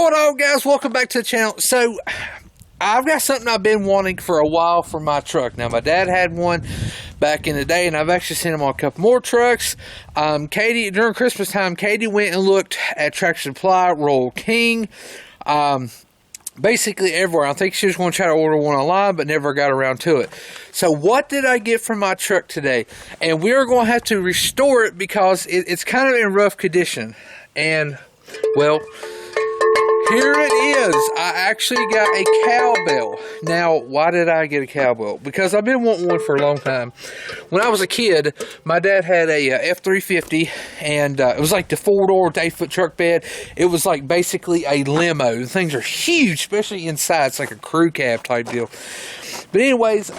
going on, guys? Welcome back to the channel. So I've got something I've been wanting for a while for my truck. Now, my dad had one back in the day, and I've actually seen him on a couple more trucks. Katie, during Christmas time, Katie went and looked at Tractor Supply, Royal King, basically everywhere. I think she was going to try to order one online, but never got around to it. So what did I get from my truck today? And we're going to have to restore it because it's kind of in rough condition. And, well, here it is. I actually got a cowbell. Now, why did I get a cowbell? Because I've been wanting one for a long time. When I was a kid, my dad had a F-350, and it was like the 4-door with 8-foot truck bed. It was like basically a limo. The things are huge, especially inside. It's like a crew cab type deal. But anyways,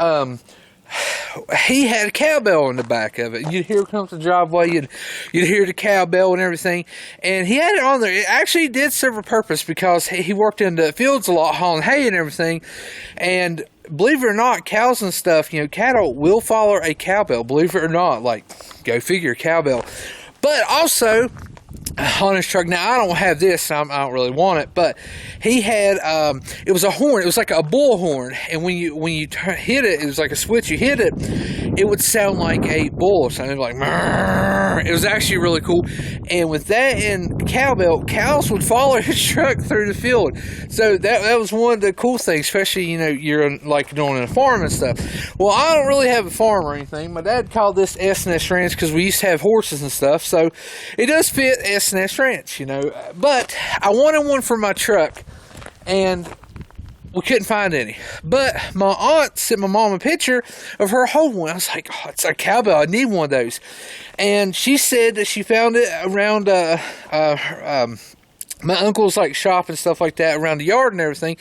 he had a cowbell in the back of it. You'd hear it come to the driveway, you'd hear the cowbell and everything, and he had it on there. It actually did serve a purpose because he worked in the fields a lot, hauling hay and everything, and believe it or not, cows and stuff, you know, cattle will follow a cowbell, believe it or not. Like, go figure, cowbell. But also, on his truck, now I don't have this, I don't really want it, but he had it was a horn. It was like a bull horn, and when you hit it, it was like a switch. You hit it, it would sound like a bull or something, like Murr. It was actually really cool. And with that and cowbell, cows would follow his truck through the field. So that was one of the cool things, especially, you know, you're like doing in a farm and stuff. Well, I don't really have a farm or anything. My dad called this S&S Ranch because we used to have horses and stuff, so it does fit S&S Ranch, you know. But I wanted one for my truck, and we couldn't find any. But my aunt sent my mom a picture of her holding one. I was like, oh, it's a cowbell. I need one of those. And she said that she found it around my uncle's like shop and stuff like that, around the yard and everything.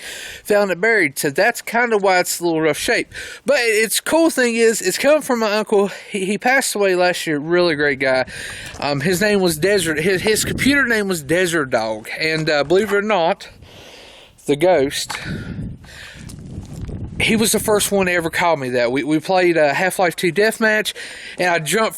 Found it buried. So that's kind of why it's a little rough shape. But it's cool thing is, it's coming from my uncle. He passed away last year. Really great guy. His name was Desert. His computer name was Desert Dog. And believe it or not, the ghost, he was the first one to ever call me that. We played Half-Life 2 Deathmatch, and I dropped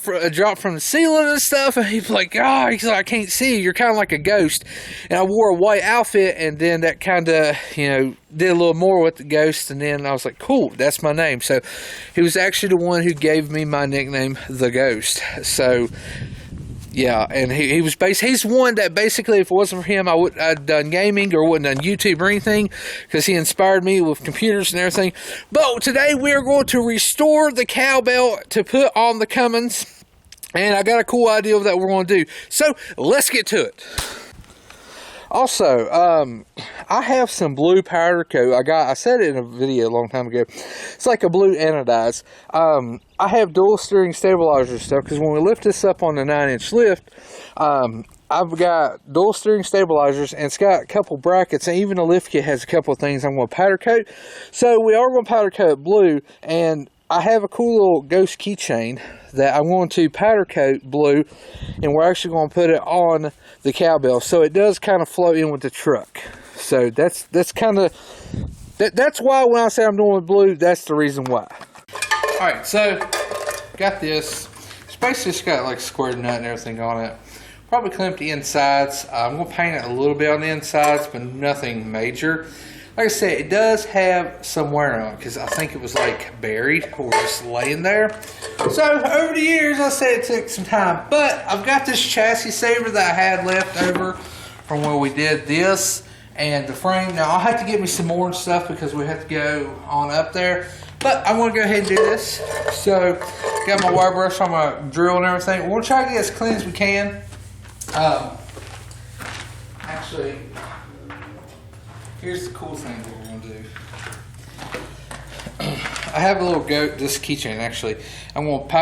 from the ceiling and stuff, and he's like, oh, he's like, I can't see you. You're kind of like a ghost. And I wore a white outfit, and then that kind of, you know, did a little more with the ghost, and then I was like, cool, that's my name. So he was actually the one who gave me my nickname, The Ghost. So yeah, and he's one that basically, if it wasn't for him, I'd done gaming or wouldn't done YouTube or anything, because he inspired me with computers and everything. But today we are going to restore the cowbell to put on the Cummins, and I got a cool idea that we're going to do. So let's get to it. Also, I have some blue powder coat. I said it in a video a long time ago. It's like a blue anodized. I have dual steering stabilizer stuff, because when we lift this up on the 9-inch lift, I've got dual steering stabilizers, and it's got a couple brackets, and even the lift kit has a couple of things I'm going to powder coat. So we are going to powder coat blue, and I have a cool little ghost keychain that I'm going to powder coat blue, and we're actually going to put it on the cowbell, so it does kind of flow in with the truck. So that's kind of that's why when I say I'm doing blue, that's the reason why. All right, so got this. It's basically just got like a square nut and everything on it. Probably clean up the insides. I'm going to paint it a little bit on the insides, but nothing major. Like I said, it does have some wear on it, because I think it was like buried or just laying there. So over the years, I say it took some time. But I've got this chassis saver that I had left over from where we did this and the frame. Now I'll have to get me some more stuff because we have to go on up there. But I'm going to go ahead and do this. So got my wire brush on my drill and everything. We're going to try to get as clean as we can. Actually, here's the cool thing that we're going to do. I have a little this keychain actually. I'm going to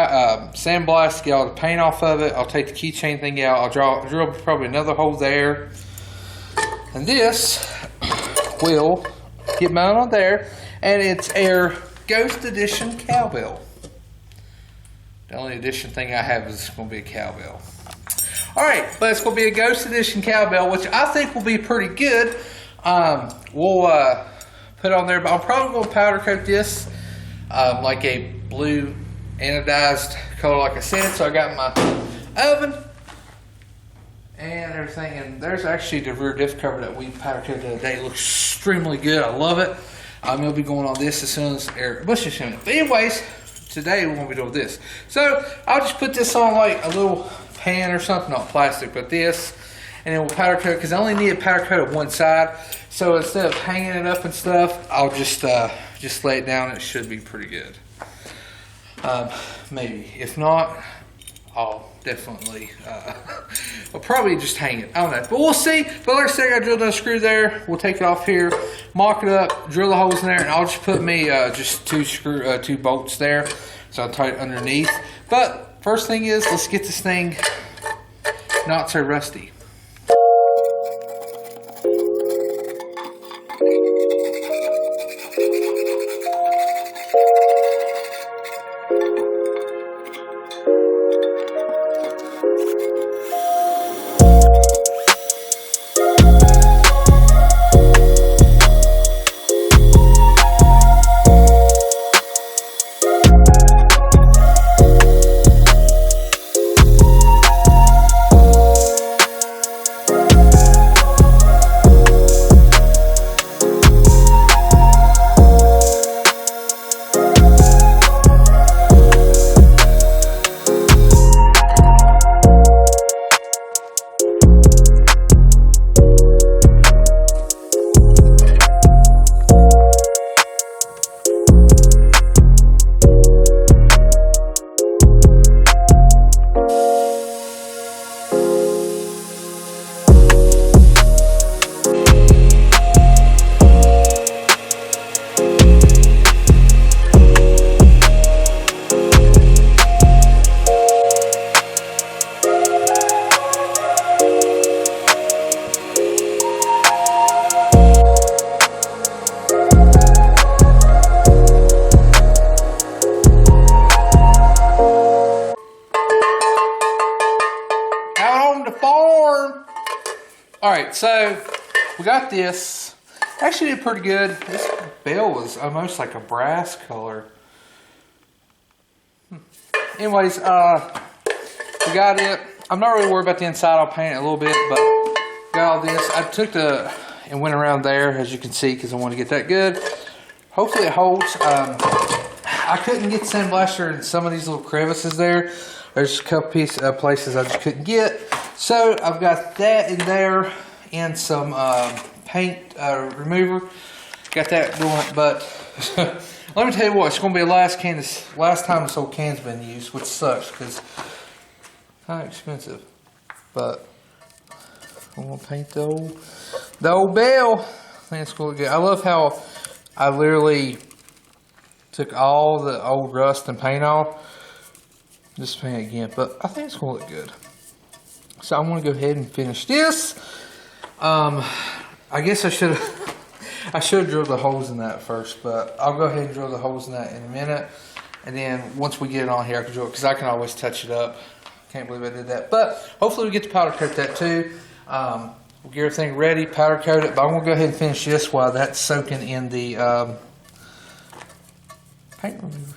sandblast, get all the paint off of it. I'll take the keychain thing out. I'll drill probably another hole there. And this will get mounted on there. And it's our Ghost Edition cowbell. The only edition thing I have is going to be a cowbell. Alright, but it's going to be a Ghost Edition cowbell, which I think will be pretty good. We'll put on there, but I'm probably going to powder coat this like a blue anodized color, like I said. So I got my oven and everything. And there's actually the rear diff cover that we powder coated the other day. It looks extremely good. I love it. It'll be going on this as soon as air bushes in it. But anyways, today we're going to be doing this. So I'll just put this on like a little pan or something, not plastic, but this. And then we'll powder coat, because I only need a powder coat of one side. So instead of hanging it up and stuff, I'll just lay it down. It should be pretty good. Maybe. If not, I'll definitely, I'll probably just hang it. I don't know. But we'll see. But like I said, I drilled another screw there. We'll take it off here, mock it up, drill the holes in there, and I'll just put me just two bolts there. So I'll tighten underneath. But first thing is, let's get this thing not so rusty. Alright, so we got this. Actually did pretty good. This bell was almost like a brass color. Anyways, we got it. I'm not really worried about the inside. I'll paint it a little bit, but got all this. I took and went around there, as you can see, because I want to get that good. Hopefully it holds. I couldn't get sandblaster in some of these little crevices there. There's a couple places I just couldn't get. So I've got that in there and some paint remover. Got that doing, but let me tell you what, it's going to be the last time this whole can's been used, which sucks because it's kind of expensive. But I'm going to paint the old bell. I think it's going to look good. I love how I literally took all the old rust and paint off. Just paint it again, but I think it's going to look good. So I'm going to go ahead and finish this. I guess I should have drilled the holes in that first, but I'll go ahead and drill the holes in that in a minute. And then once we get it on here, I can drill it, because I can always touch it up. Can't believe I did that. But hopefully we get to powder coat that too. We'll get everything ready, powder coat it. But I'm going to go ahead and finish this while that's soaking in the paint remover.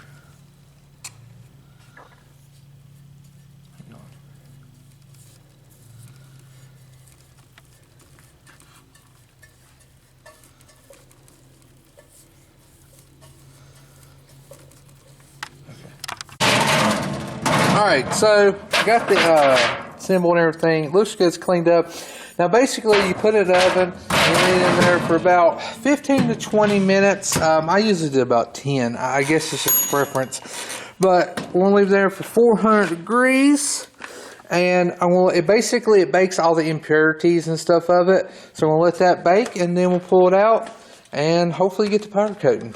Alright, so I got the symbol and everything. It looks good, it's cleaned up. Now basically you put it in the oven and leave it in there for about 15 to 20 minutes. I usually do about 10. I guess it's just a preference. But we're going to leave it there for 400 degrees. And it bakes all the impurities and stuff of it. So I'm going to let that bake, and then we'll pull it out and hopefully get the powder coating.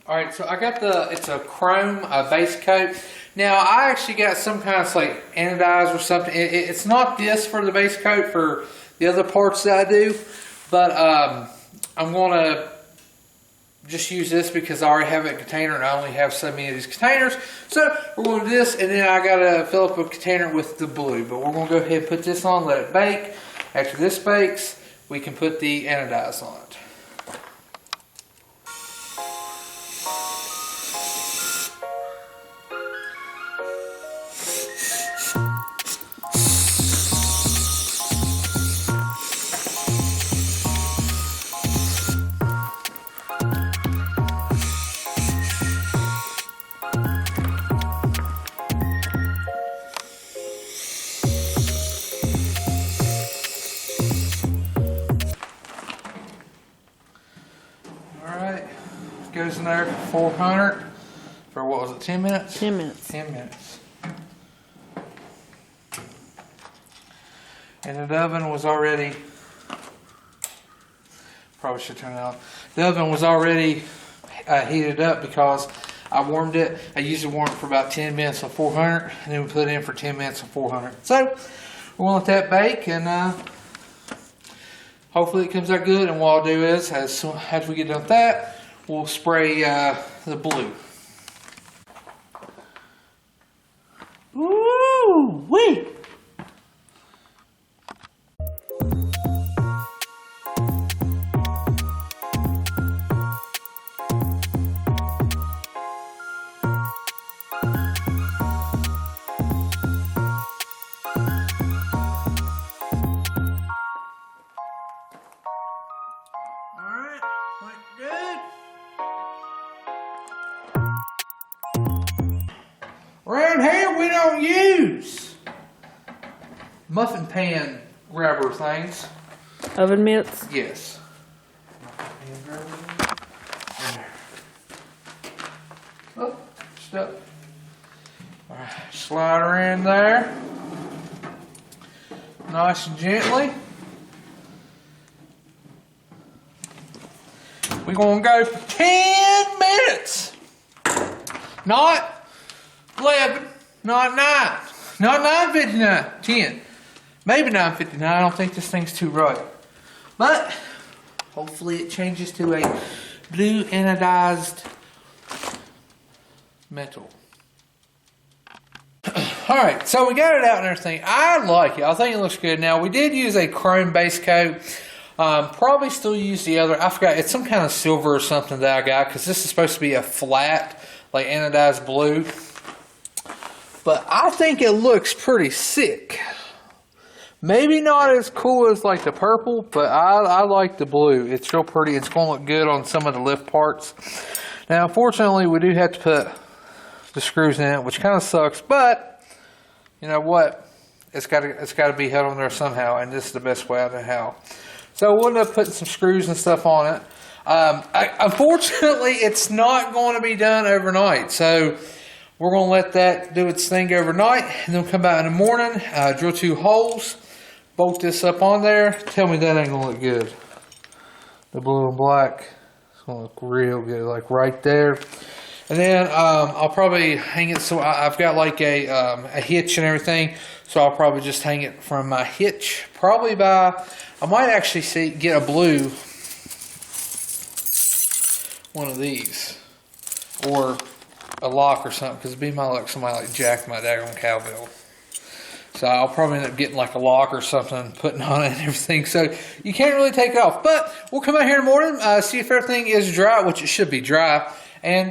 Alright, so I got it's a chrome base coat. Now, I actually got some kind of like anodized or something. It's not this for the base coat for the other parts that I do, but I'm going to just use this because I already have a container and I only have so many of these containers. So we're going to do this, and then I got to fill up a container with the blue. But we're going to go ahead and put this on, let it bake. After this bakes, we can put the anodized on it. goes in there for 400 for what was it, 10 minutes? 10 minutes. 10 minutes. And the oven was already, probably should turn it on. The oven was already heated up because I warmed it. I usually warm it for about 10 minutes on 400, and then we put it in for 10 minutes on 400. So we're going to let that bake, and hopefully it comes out good. And what I'll do is, after we get done with that, we'll spray the blue. Ooh, wait. Around here we don't use muffin pan grabber things. Oven mitts? Yes. Oh, stuck. Alright, slide her in there. Nice and gently. We're going to go for 10 minutes. Not 11, not 9, not 9:59, 10. Maybe 9:59. I don't think this thing's too bright. But hopefully it changes to a blue anodized metal. Alright, so we got it out and everything. I like it. I think it looks good. Now, we did use a chrome base coat. Probably still use the other. I forgot. It's some kind of silver or something that I got, because this is supposed to be a flat, like anodized blue. But I think it looks pretty sick. Maybe not as cool as like the purple, but I like the blue. It's real pretty. It's going to look good on some of the lift parts. Now, unfortunately, we do have to put the screws in it, which kind of sucks. But you know what? It's got to be held on there somehow, and this is the best way I know how. So we'll end up putting some screws and stuff on it. Unfortunately, it's not going to be done overnight. So we're going to let that do its thing overnight, and then we'll come out in the morning, drill 2 holes, bolt this up on there. Tell me that ain't going to look good. The blue and black, it's going to look real good, like right there. And then I'll probably hang it, so I've got like a hitch and everything, so I'll probably just hang it from my hitch. Probably I might actually get a blue one of these, or a lock or something, because it'd be my luck somebody like jacked my daggone cowbell. So I'll probably end up getting like a lock or something, putting on it and everything. So you can't really take it off. But we'll come out here in the morning, see if everything is dry, which it should be dry, and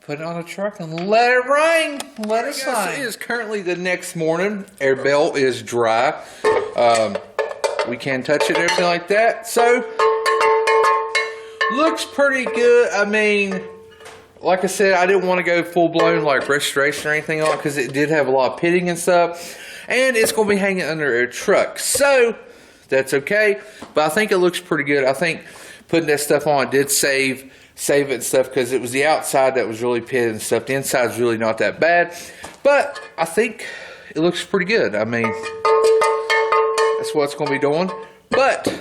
put it on the truck and let it rain. Let it shine. It is currently the next morning. Air belt is dry. We can touch it and everything like that. So looks pretty good. I mean, like I said, I didn't want to go full-blown like restoration or anything on it, because it did have a lot of pitting and stuff. And it's going to be hanging under a truck. So that's okay. But I think it looks pretty good. I think putting that stuff on did save it and stuff, because it was the outside that was really pitted and stuff. The inside's really not that bad. But I think it looks pretty good. I mean, that's what it's going to be doing. But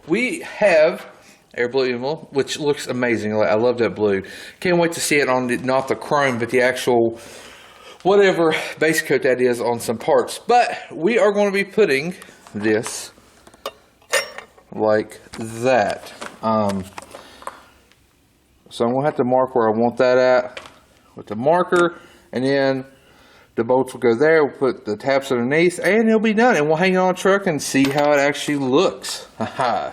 we have air blue emerald, which looks amazing. I love that blue. Can't wait to see it on not the chrome, but the actual whatever base coat that is on some parts. But we are going to be putting this like that. So I'm going to have to mark where I want that at with the marker, and then the bolts will go there. We'll put the tabs underneath, and it'll be done. And we'll hang it on a truck and see how it actually looks. Haha.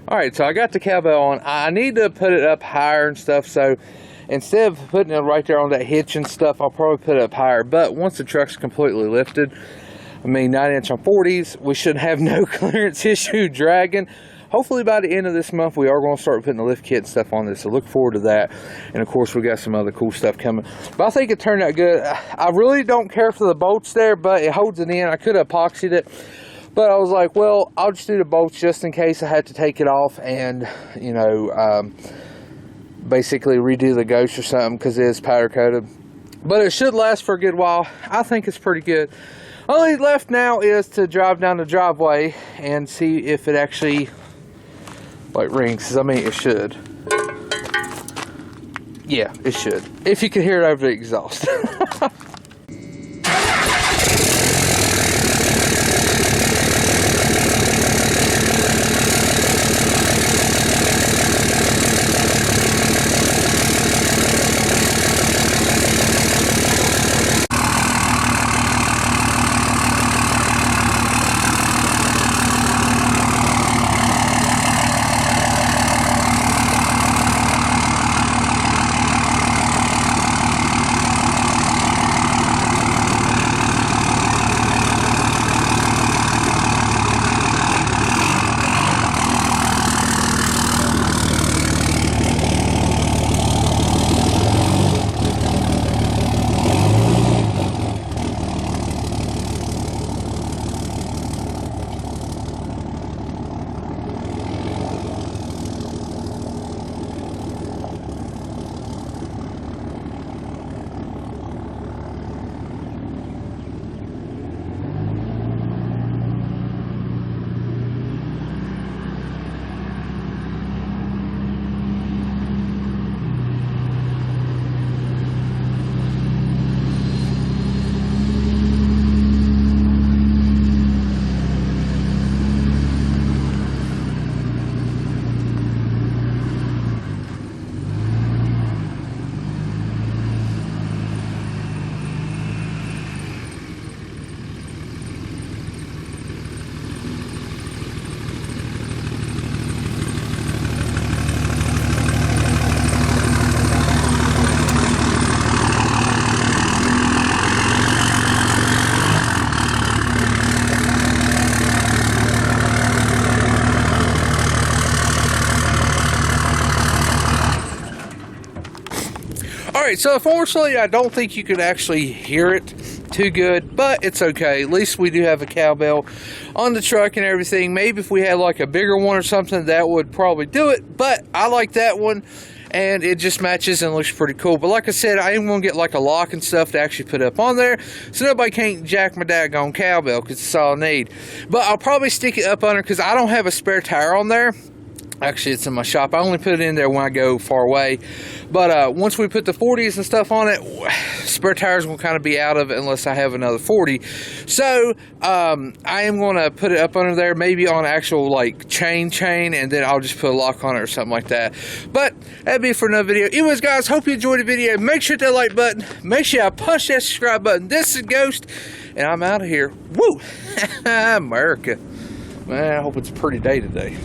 Alright, so I got the cowbell on. I need to put it up higher and stuff, so instead of putting it right there on that hitch and stuff, I'll probably put it up higher. But once the truck's completely lifted, I mean 9-inch on 40s, we should have no clearance issue dragging. Hopefully by the end of this month, we are going to start putting the lift kit and stuff on this, so look forward to that. And of course, we got some other cool stuff coming. But I think it turned out good. I really don't care for the bolts there, but it holds it in. I could have epoxied it, but I was like, well, I'll just do the bolts just in case I had to take it off and, you know, basically redo the ghost or something, because it is powder coated. But it should last for a good while. I think it's pretty good. Only left now is to drive down the driveway and see if it actually like rings. I mean, it should. Yeah, it should. If you can hear it over the exhaust. Alright, so unfortunately, I don't think you could actually hear it too good, but it's okay. At least we do have a cowbell on the truck and everything. Maybe if we had like a bigger one or something, that would probably do it, but I like that one, and it just matches and looks pretty cool. But like I said, I am going to get like a lock and stuff to actually put up on there, so nobody can't jack my daggone cowbell, because it's all I need. But I'll probably stick it up under, because I don't have a spare tire on there. Actually, it's in my shop. I only put it in there when I go far away. But once we put the 40s and stuff on it, spare tires will kind of be out of it unless I have another 40. So I am going to put it up under there, maybe on actual like chain, and then I'll just put a lock on it or something like that. But that'd be for another video. Anyways, guys, hope you enjoyed the video. Make sure to hit that like button. Make sure I punch that subscribe button. This is Ghost, and I'm out of here. Woo! America. Man, I hope it's a pretty day today.